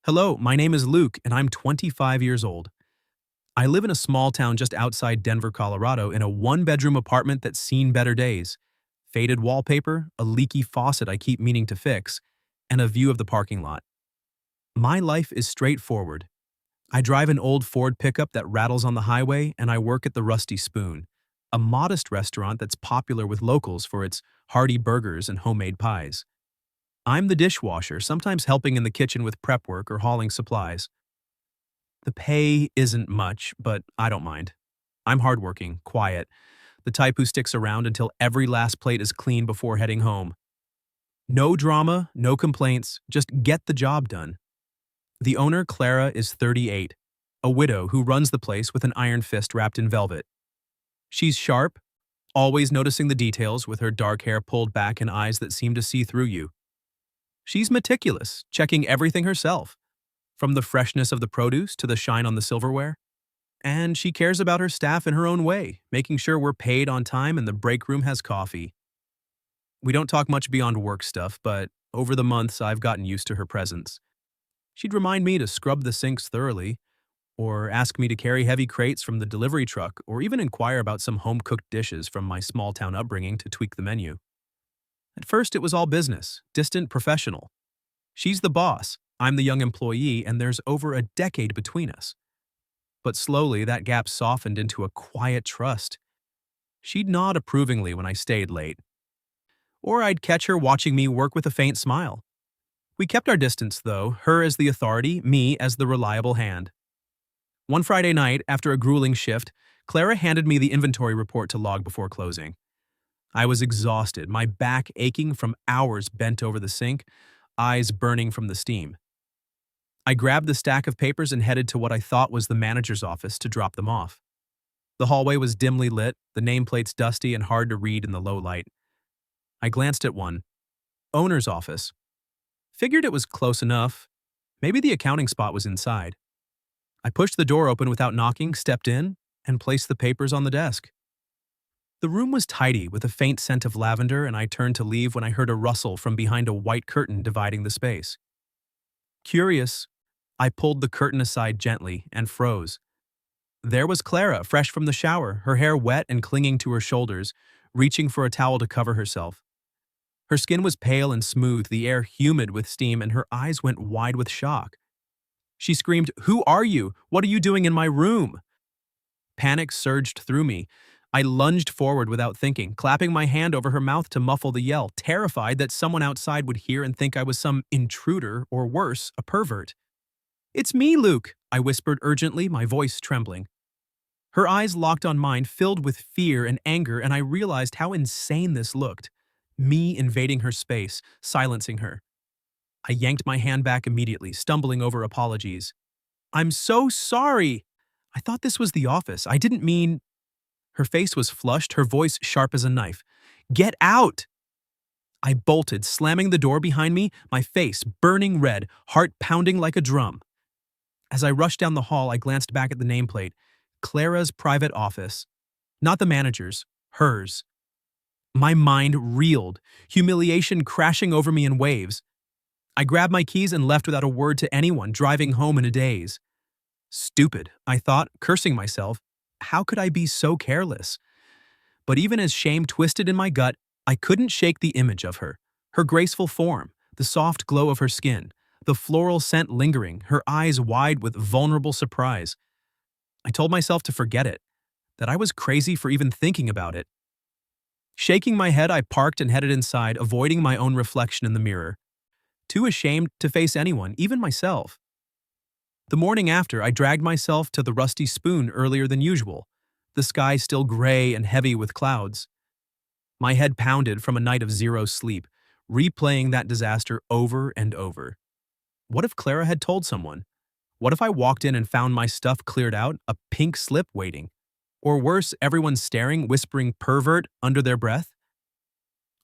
Hello, my name is Luke, and I'm 25 years old. I live in a small town just outside Denver, Colorado, in a one-bedroom apartment that's seen better days. Faded wallpaper, a leaky faucet I keep meaning to fix, and a view of the parking lot. My life is straightforward. I drive an old Ford pickup that rattles on the highway, and I work at the Rusty Spoon, a modest restaurant that's popular with locals for its hearty burgers and homemade pies. I'm the dishwasher, sometimes helping in the kitchen with prep work or hauling supplies. The pay isn't much, but I don't mind. I'm hardworking, quiet, the type who sticks around until every last plate is clean before heading home. No drama, no complaints, just get the job done. The owner, Clara, is 38, a widow who runs the place with an iron fist wrapped in velvet. She's sharp, always noticing the details with her dark hair pulled back and eyes that seem to see through you. She's meticulous, checking everything herself, from the freshness of the produce to the shine on the silverware. And she cares about her staff in her own way, making sure we're paid on time and the break room has coffee. We don't talk much beyond work stuff, but over the months I've gotten used to her presence. She'd remind me to scrub the sinks thoroughly, or ask me to carry heavy crates from the delivery truck, or even inquire about some home-cooked dishes from my small-town upbringing to tweak the menu. At first it was all business, distant, professional. She's the boss, I'm the young employee, and there's over a decade between us. But slowly that gap softened into a quiet trust. She'd nod approvingly when I stayed late. Or I'd catch her watching me work with a faint smile. We kept our distance, though, her as the authority, me as the reliable hand. One Friday night, after a grueling shift, Clara handed me the inventory report to log before closing. I was exhausted, my back aching from hours bent over the sink, eyes burning from the steam. I grabbed the stack of papers and headed to what I thought was the manager's office to drop them off. The hallway was dimly lit, the nameplates dusty and hard to read in the low light. I glanced at one. Owner's office. Figured it was close enough. Maybe the accounting spot was inside. I pushed the door open without knocking, stepped in, and placed the papers on the desk. The room was tidy with a faint scent of lavender, and I turned to leave when I heard a rustle from behind a white curtain dividing the space. Curious, I pulled the curtain aside gently and froze. There was Clara, fresh from the shower, her hair wet and clinging to her shoulders, reaching for a towel to cover herself. Her skin was pale and smooth, the air humid with steam, and her eyes went wide with shock. She screamed, "Who are you? What are you doing in my room?" Panic surged through me. I lunged forward without thinking, clapping my hand over her mouth to muffle the yell, terrified that someone outside would hear and think I was some intruder or worse, a pervert. "It's me, Luke," I whispered urgently, my voice trembling. Her eyes locked on mine, filled with fear and anger, and I realized how insane this looked. Me invading her space, silencing her. I yanked my hand back immediately, stumbling over apologies. "I'm so sorry. I thought this was the office. I didn't mean—" Her face was flushed, her voice sharp as a knife. "Get out!" I bolted, slamming the door behind me, my face burning red, heart pounding like a drum. As I rushed down the hall, I glanced back at the nameplate. Clara's private office. Not the manager's, hers. My mind reeled, humiliation crashing over me in waves. I grabbed my keys and left without a word to anyone, driving home in a daze. Stupid, I thought, cursing myself. How could I be so careless? But even as shame twisted in my gut, I couldn't shake the image of her. Her graceful form, the soft glow of her skin, the floral scent lingering, her eyes wide with vulnerable surprise. I told myself to forget it, that I was crazy for even thinking about it. Shaking my head, I parked and headed inside, avoiding my own reflection in the mirror. Too ashamed to face anyone, even myself. The morning after, I dragged myself to the Rusty Spoon earlier than usual, the sky still gray and heavy with clouds. My head pounded from a night of zero sleep, replaying that disaster over and over. What if Clara had told someone? What if I walked in and found my stuff cleared out, a pink slip waiting? Or worse, everyone staring, whispering pervert under their breath?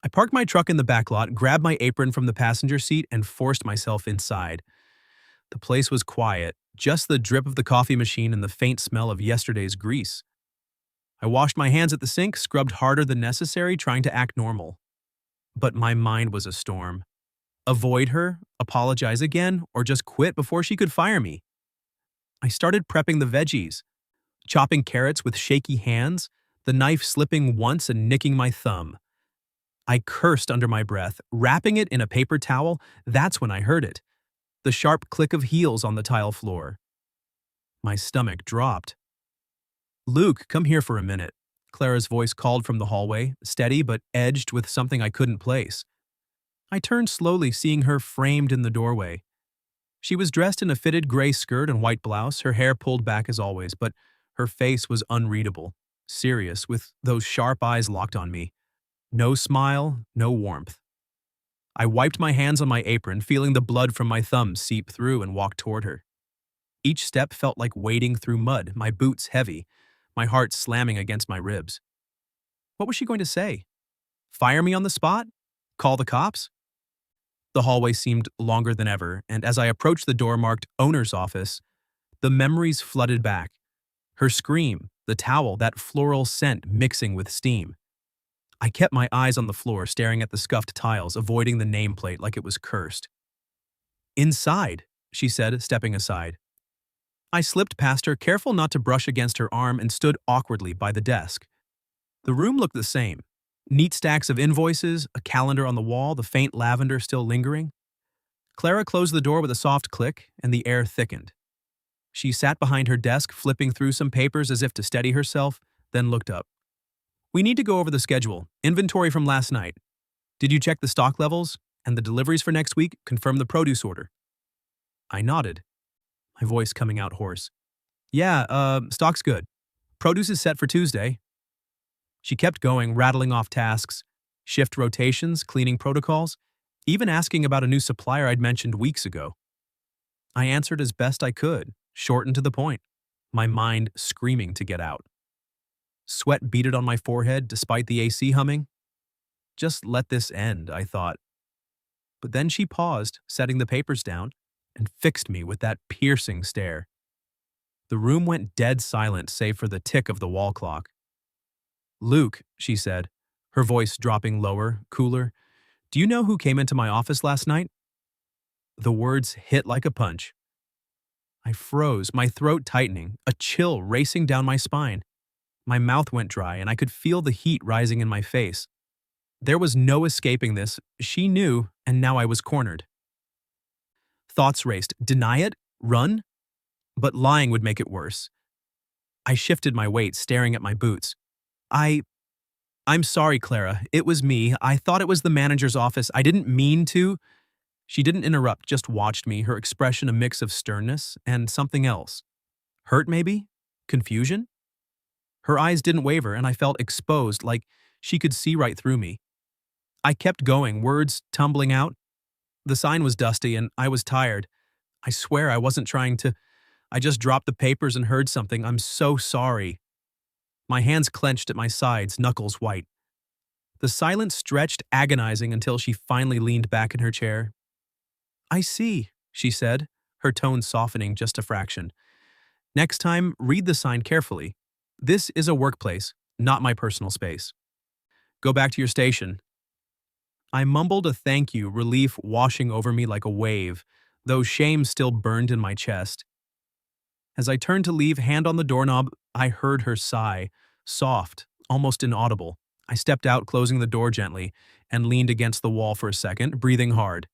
I parked my truck in the back lot, grabbed my apron from the passenger seat, and forced myself inside. The place was quiet, just the drip of the coffee machine and the faint smell of yesterday's grease. I washed my hands at the sink, scrubbed harder than necessary, trying to act normal. But my mind was a storm. Avoid her, apologize again, or just quit before she could fire me? I started prepping the veggies, chopping carrots with shaky hands, the knife slipping once and nicking my thumb. I cursed under my breath, wrapping it in a paper towel. That's when I heard it. The sharp click of heels on the tile floor. My stomach dropped. "Luke, come here for a minute." Clara's voice called from the hallway, steady but edged with something I couldn't place. I turned slowly, seeing her framed in the doorway. She was dressed in a fitted gray skirt and white blouse, her hair pulled back as always, but her face was unreadable, serious, with those sharp eyes locked on me. No smile, no warmth. I wiped my hands on my apron, feeling the blood from my thumbs seep through, and walked toward her. Each step felt like wading through mud, my boots heavy, my heart slamming against my ribs. What was she going to say? Fire me on the spot? Call the cops? The hallway seemed longer than ever, and as I approached the door marked owner's office, the memories flooded back. Her scream, the towel, that floral scent mixing with steam. I kept my eyes on the floor, staring at the scuffed tiles, avoiding the nameplate like it was cursed. "Inside," she said, stepping aside. I slipped past her, careful not to brush against her arm, and stood awkwardly by the desk. The room looked the same. Neat stacks of invoices, a calendar on the wall, the faint lavender still lingering. Clara closed the door with a soft click, and the air thickened. She sat behind her desk, flipping through some papers as if to steady herself, then looked up. "We need to go over the schedule, inventory from last night. Did you check the stock levels and the deliveries for next week? Confirm the produce order?" I nodded, my voice coming out hoarse. "Yeah, stock's good. Produce is set for Tuesday." She kept going, rattling off tasks, shift rotations, cleaning protocols, even asking about a new supplier I'd mentioned weeks ago. I answered as best I could, short and to the point, my mind screaming to get out. Sweat beaded on my forehead despite the AC humming. Just let this end, I thought. But then she paused, setting the papers down, and fixed me with that piercing stare. The room went dead silent save for the tick of the wall clock. "Luke," she said, her voice dropping lower, cooler, "do you know who came into my office last night?" The words hit like a punch. I froze, my throat tightening, a chill racing down my spine. My mouth went dry, and I could feel the heat rising in my face. There was no escaping this. She knew, and now I was cornered. Thoughts raced. Deny it? Run? But lying would make it worse. I shifted my weight, staring at my boots. I'm sorry, Clara. It was me. I thought it was the manager's office. I didn't mean to." She didn't interrupt, just watched me, her expression a mix of sternness and something else. Hurt, maybe? Confusion? Her eyes didn't waver, and I felt exposed, like she could see right through me. I kept going, words tumbling out. The sign was dusty, and I was tired. I swear I wasn't trying to. I just dropped the papers and heard something. I'm so sorry. My hands clenched at my sides, knuckles white. The silence stretched, agonizing, until she finally leaned back in her chair. "I see," she said, her tone softening just a fraction. "Next time, read the sign carefully. This is a workplace, not my personal space. Go back to your station." I mumbled a thank you, relief washing over me like a wave, though shame still burned in my chest. As I turned to leave, hand on the doorknob, I heard her sigh, soft, almost inaudible. I stepped out, closing the door gently, and leaned against the wall for a second, breathing hard.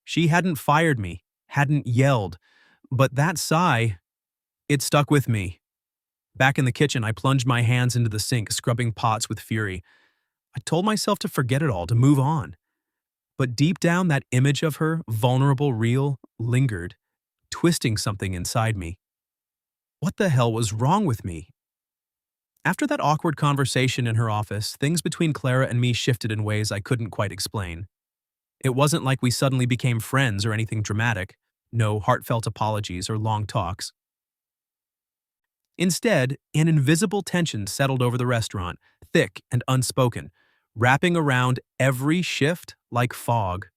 She hadn't fired me, hadn't yelled, but that sigh, it stuck with me. Back in the kitchen, I plunged my hands into the sink, scrubbing pots with fury. I told myself to forget it all, to move on. But deep down, that image of her, vulnerable, real, lingered, twisting something inside me. What the hell was wrong with me? After that awkward conversation in her office, things between Clara and me shifted in ways I couldn't quite explain. It wasn't like we suddenly became friends or anything dramatic, no heartfelt apologies or long talks. Instead, an invisible tension settled over the restaurant, thick and unspoken, wrapping around every shift like fog.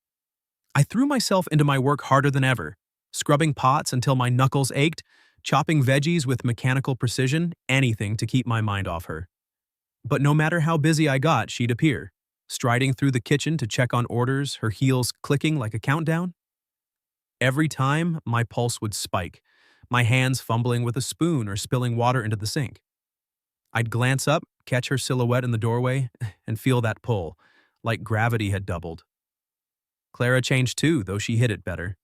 I threw myself into my work harder than ever, scrubbing pots until my knuckles ached, chopping veggies with mechanical precision, anything to keep my mind off her. But no matter how busy I got, she'd appear. striding through the kitchen to check on orders, her heels clicking like a countdown. Every time, my pulse would spike, my hands fumbling with a spoon or spilling water into the sink. I'd glance up, catch her silhouette in the doorway, and feel that pull, like gravity had doubled. Clara changed too, though she hid it better.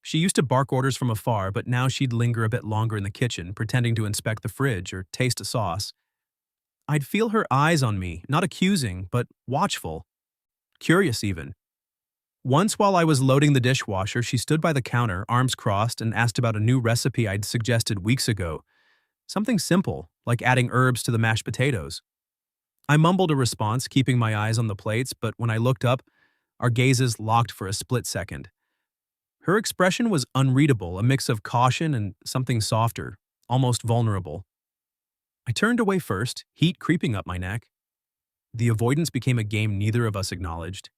She used to bark orders from afar, but now she'd linger a bit longer in the kitchen, pretending to inspect the fridge or taste a sauce. I'd feel her eyes on me, not accusing, but watchful, curious even. Once while I was loading the dishwasher, she stood by the counter, arms crossed, and asked about a new recipe I'd suggested weeks ago. Something simple, like adding herbs to the mashed potatoes. I mumbled a response, keeping my eyes on the plates, but when I looked up, our gazes locked for a split second. Her expression was unreadable, a mix of caution and something softer, almost vulnerable. I turned away first, heat creeping up my neck. The avoidance became a game neither of us acknowledged.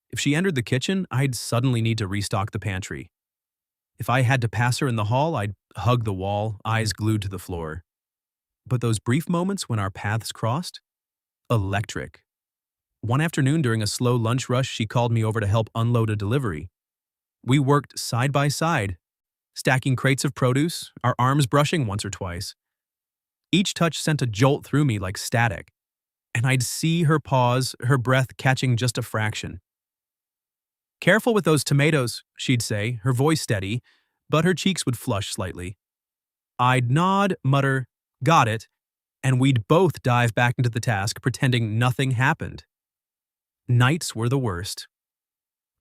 If she entered the kitchen, I'd suddenly need to restock the pantry. If I had to pass her in the hall, I'd hug the wall, eyes glued to the floor. But those brief moments when our paths crossed? Electric. One afternoon during a slow lunch rush, she called me over to help unload a delivery. We worked side by side, stacking crates of produce, our arms brushing once or twice. Each touch sent a jolt through me like static, and I'd see her pause, her breath catching just a fraction. "Careful with those tomatoes," she'd say, her voice steady, but her cheeks would flush slightly. I'd nod, mutter, "Got it," and we'd both dive back into the task, pretending nothing happened. Nights were the worst.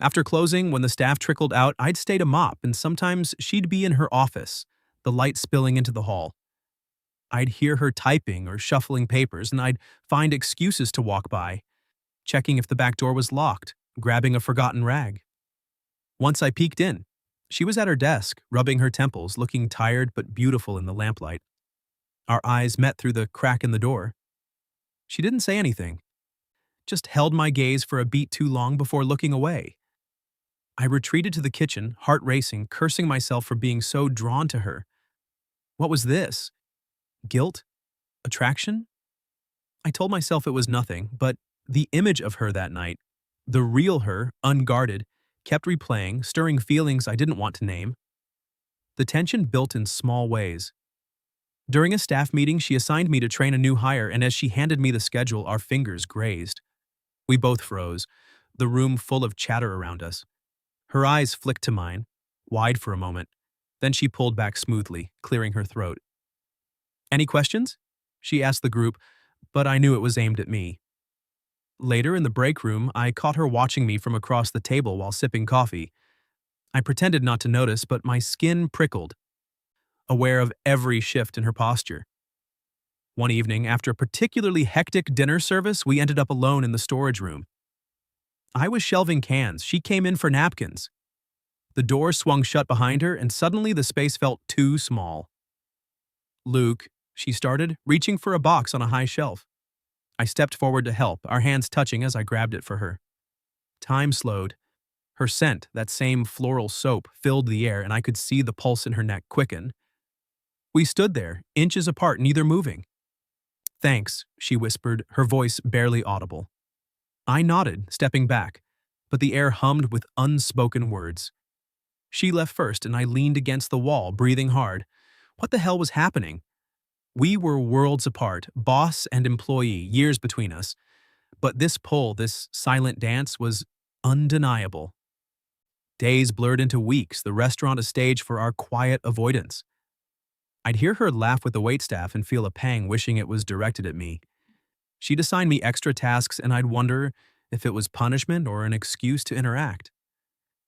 After closing, when the staff trickled out, I'd stay to mop, and sometimes she'd be in her office, the light spilling into the hall. I'd hear her typing or shuffling papers, and I'd find excuses to walk by, checking if the back door was locked, grabbing a forgotten rag. Once I peeked in. She was at her desk, rubbing her temples, looking tired but beautiful in the lamplight. Our eyes met through the crack in the door. She didn't say anything, just held my gaze for a beat too long before looking away. I retreated to the kitchen, heart racing, cursing myself for being so drawn to her. What was this? Guilt? Attraction? I told myself it was nothing, but the image of her that night, the real her, unguarded, kept replaying, stirring feelings I didn't want to name. The tension built in small ways. During a staff meeting, she assigned me to train a new hire, and as she handed me the schedule, our fingers grazed. We both froze, the room full of chatter around us. Her eyes flicked to mine, wide for a moment. Then she pulled back smoothly, clearing her throat. "Any questions?" she asked the group, but I knew it was aimed at me. Later in the break room, I caught her watching me from across the table while sipping coffee. I pretended not to notice, but my skin prickled, aware of every shift in her posture. One evening, after a particularly hectic dinner service, we ended up alone in the storage room. I was shelving cans. She came in for napkins. The door swung shut behind her, and suddenly the space felt too small. "Luke," she started, reaching for a box on a high shelf. I stepped forward to help, our hands touching as I grabbed it for her. Time slowed. Her scent, that same floral soap, filled the air, and I could see the pulse in her neck quicken. We stood there, inches apart, neither moving. "Thanks," she whispered, her voice barely audible. I nodded, stepping back, but the air hummed with unspoken words. She left first, and I leaned against the wall, breathing hard. What the hell was happening? We were worlds apart, boss and employee, years between us. But this pull, this silent dance, was undeniable. Days blurred into weeks, the restaurant a stage for our quiet avoidance. I'd hear her laugh with the waitstaff and feel a pang wishing it was directed at me. She'd assign me extra tasks, and I'd wonder if it was punishment or an excuse to interact.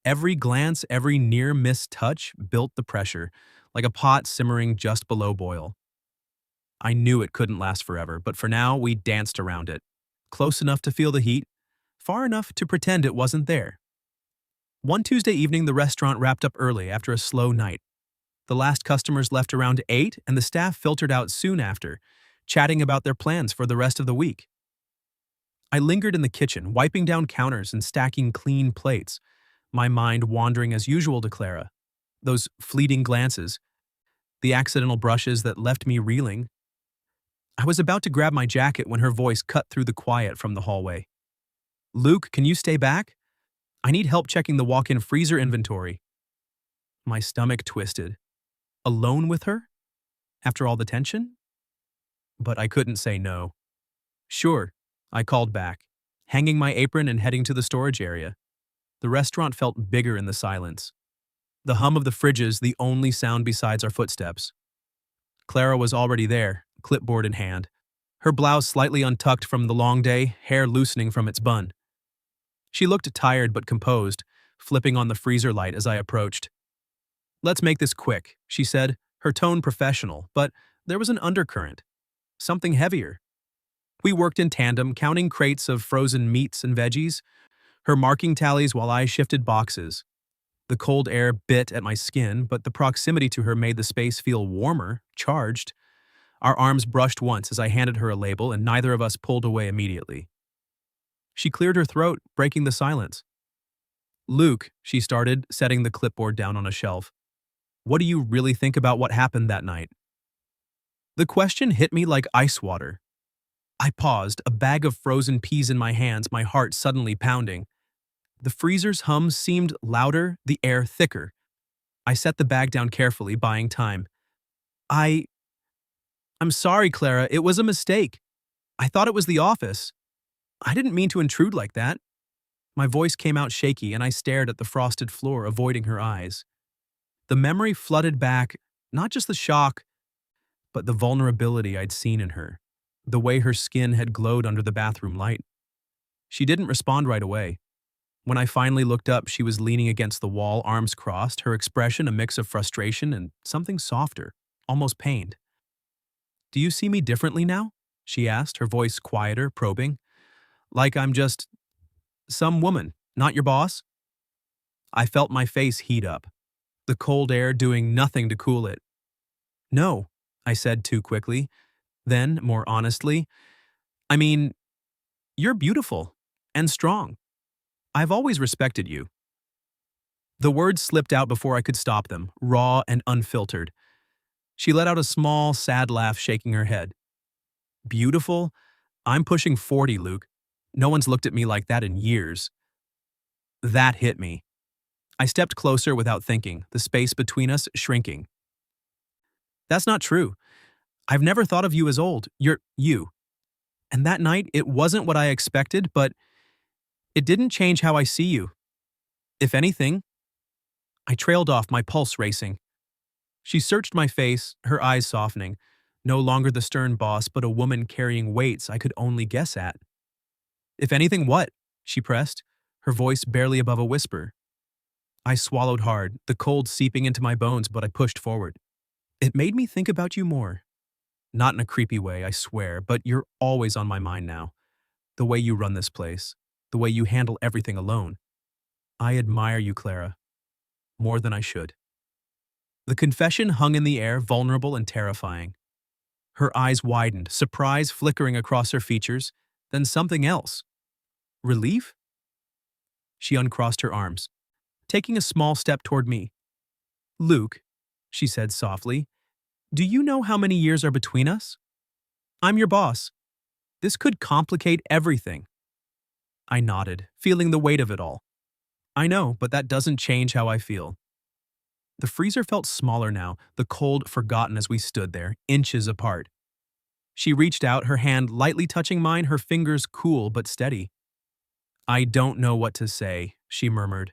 Every glance, every near-miss touch built the pressure, like a pot simmering just below boil. I knew it couldn't last forever, but for now we danced around it. Close enough to feel the heat, far enough to pretend it wasn't there. One Tuesday evening, the restaurant wrapped up early after a slow night. The last customers left around 8, and the staff filtered out soon after, chatting about their plans for the rest of the week. I lingered in the kitchen, wiping down counters and stacking clean plates, my mind wandering as usual to Clara. Those fleeting glances, the accidental brushes that left me reeling. I was about to grab my jacket when her voice cut through the quiet from the hallway. Luke, can you stay back? I need help checking the walk-in freezer inventory. My stomach twisted. Alone with her? After all the tension? But I couldn't say no. Sure, I called back, hanging my apron and heading to the storage area. The restaurant felt bigger in the silence. The hum of the fridges, the only sound besides our footsteps. Clara was already there, clipboard in hand, her blouse slightly untucked from the long day, hair loosening from its bun. She looked tired but composed, flipping on the freezer light as I approached. "Let's make this quick," she said, her tone professional, but there was an undercurrent. Something heavier. We worked in tandem, counting crates of frozen meats and veggies, her marking tallies while I shifted boxes. The cold air bit at my skin, but the proximity to her made the space feel warmer, charged. Our arms brushed once as I handed her a label, and neither of us pulled away immediately. She cleared her throat, breaking the silence. "Luke," she started, setting the clipboard down on a shelf. "What do you really think about what happened that night?" The question hit me like ice water. I paused, a bag of frozen peas in my hands, my heart suddenly pounding. The freezer's hum seemed louder, the air thicker. I set the bag down carefully, buying time. I... I'm sorry, Clara, it was a mistake. I thought it was the office. I didn't mean to intrude like that. My voice came out shaky, and I stared at the frosted floor, avoiding her eyes. The memory flooded back, not just the shock, but the vulnerability I'd seen in her, the way her skin had glowed under the bathroom light. She didn't respond right away. When I finally looked up, she was leaning against the wall, arms crossed, her expression a mix of frustration and something softer, almost pained. "Do you see me differently now?" she asked, her voice quieter, probing. "Like I'm just some woman, not your boss?" I felt my face heat up, the cold air doing nothing to cool it. "No," I said too quickly. Then, more honestly, "I mean, you're beautiful and strong. I've always respected you." The words slipped out before I could stop them, raw and unfiltered. She let out a small, sad laugh, shaking her head. "Beautiful? I'm pushing 40, Luke. No one's looked at me like that in years." That hit me. I stepped closer without thinking, the space between us shrinking. "That's not true. I've never thought of you as old. You're you. And that night, it wasn't what I expected, but it didn't change how I see you. If anything..." I trailed off, my pulse racing. She searched my face, her eyes softening, no longer the stern boss, but a woman carrying weights I could only guess at. "If anything, what?" she pressed, her voice barely above a whisper. I swallowed hard, the cold seeping into my bones, but I pushed forward. "It made me think about you more. Not in a creepy way, I swear, but you're always on my mind now. The way you run this place, the way you handle everything alone. I admire you, Clara. More than I should." The confession hung in the air, vulnerable and terrifying. Her eyes widened, surprise flickering across her features, then something else. Relief? She uncrossed her arms, taking a small step toward me. "Luke," she said softly, "do you know how many years are between us? I'm your boss. This could complicate everything." I nodded, feeling the weight of it all. "I know, but that doesn't change how I feel." The freezer felt smaller now, the cold forgotten as we stood there, inches apart. She reached out, her hand lightly touching mine, her fingers cool but steady. "I don't know what to say," she murmured.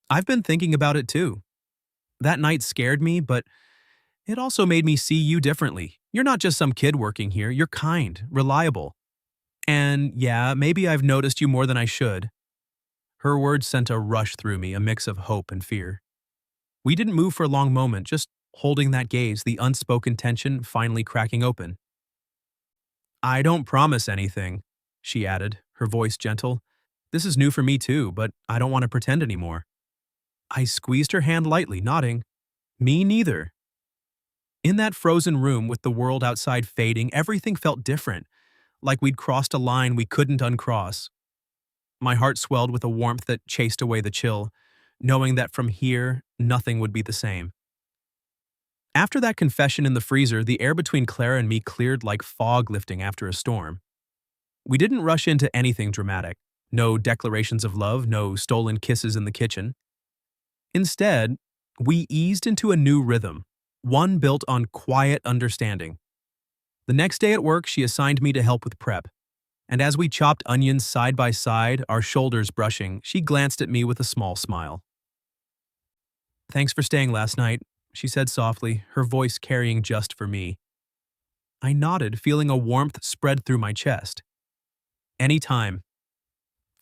"I've been thinking about it too. That night scared me, but it also made me see you differently. You're not just some kid working here, you're kind, reliable. And yeah, maybe I've noticed you more than I should." Her words sent a rush through me, a mix of hope and fear. We didn't move for a long moment, just holding that gaze, the unspoken tension finally cracking open. "I don't promise anything," she added, her voice gentle. "This is new for me too, but I don't want to pretend anymore." I squeezed her hand lightly, nodding. "Me neither." In that frozen room with the world outside fading, everything felt different, like we'd crossed a line we couldn't uncross. My heart swelled with a warmth that chased away the chill, knowing that from here, nothing would be the same. After that confession in the freezer, the air between Clara and me cleared like fog lifting after a storm. We didn't rush into anything dramatic. No declarations of love, no stolen kisses in the kitchen. Instead, we eased into a new rhythm, one built on quiet understanding. The next day at work, she assigned me to help with prep. And as we chopped onions side by side, our shoulders brushing, she glanced at me with a small smile. "Thanks for staying last night," she said softly, her voice carrying just for me. I nodded, feeling a warmth spread through my chest. "Any time."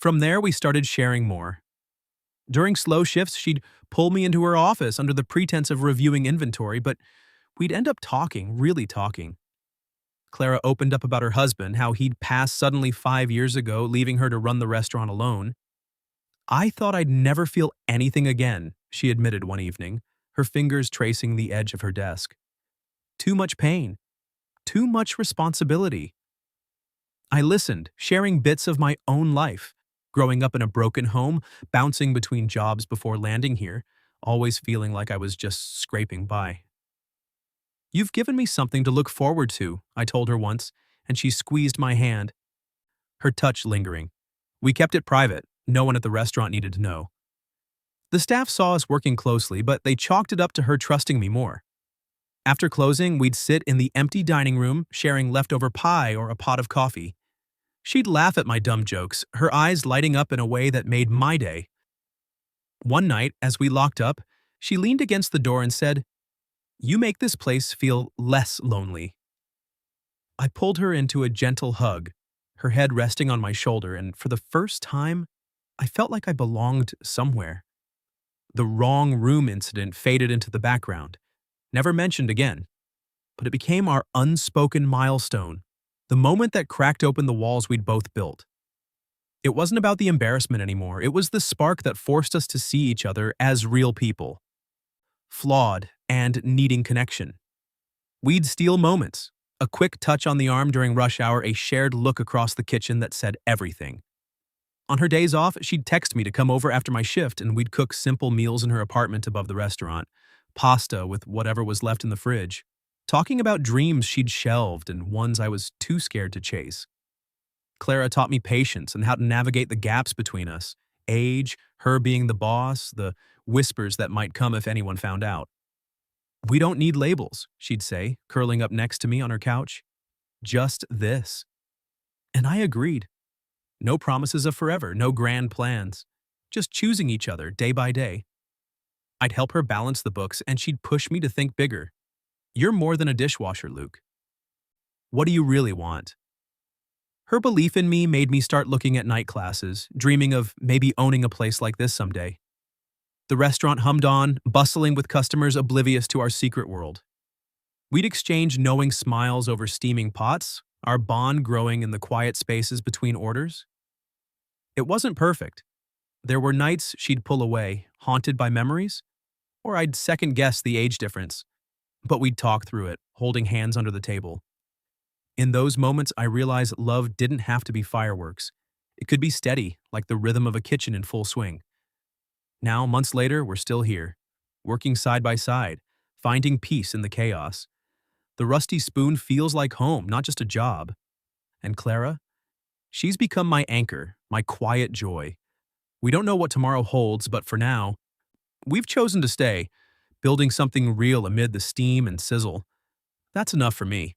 From there, we started sharing more. During slow shifts, she'd pull me into her office under the pretense of reviewing inventory, but we'd end up talking, really talking. Clara opened up about her husband, how he'd passed suddenly 5 years ago, leaving her to run the restaurant alone. "I thought I'd never feel anything again," she admitted one evening, her fingers tracing the edge of her desk. "Too much pain. Too much responsibility." I listened, sharing bits of my own life, growing up in a broken home, bouncing between jobs before landing here, always feeling like I was just scraping by. "You've given me something to look forward to," I told her once, and she squeezed my hand, her touch lingering. We kept it private. No one at the restaurant needed to know. The staff saw us working closely, but they chalked it up to her trusting me more. After closing, we'd sit in the empty dining room, sharing leftover pie or a pot of coffee. She'd laugh at my dumb jokes, her eyes lighting up in a way that made my day. One night, as we locked up, she leaned against the door and said, "You make this place feel less lonely." I pulled her into a gentle hug, her head resting on my shoulder, and for the first time, I felt like I belonged somewhere. The wrong room incident faded into the background, never mentioned again, but it became our unspoken milestone, the moment that cracked open the walls we'd both built. It wasn't about the embarrassment anymore, it was the spark that forced us to see each other as real people, flawed and needing connection. We'd steal moments, a quick touch on the arm during rush hour, a shared look across the kitchen that said everything. On her days off, she'd text me to come over after my shift and we'd cook simple meals in her apartment above the restaurant, pasta with whatever was left in the fridge, talking about dreams she'd shelved and ones I was too scared to chase. Clara taught me patience and how to navigate the gaps between us, age, her being the boss, the whispers that might come if anyone found out. "We don't need labels," she'd say, curling up next to me on her couch. "Just this." And I agreed. No promises of forever, no grand plans. Just choosing each other day by day. I'd help her balance the books and she'd push me to think bigger. "You're more than a dishwasher, Luke. What do you really want?" Her belief in me made me start looking at night classes, dreaming of maybe owning a place like this someday. The restaurant hummed on, bustling with customers oblivious to our secret world. We'd exchange knowing smiles over steaming pots, our bond growing in the quiet spaces between orders. It wasn't perfect. There were nights she'd pull away, haunted by memories, or I'd second-guess the age difference. But we'd talk through it, holding hands under the table. In those moments, I realized love didn't have to be fireworks. It could be steady, like the rhythm of a kitchen in full swing. Now, months later, we're still here, working side by side, finding peace in the chaos. The rusty spoon feels like home, not just a job. And Clara? She's become my anchor, my quiet joy. We don't know what tomorrow holds, but for now, we've chosen to stay, building something real amid the steam and sizzle. That's enough for me.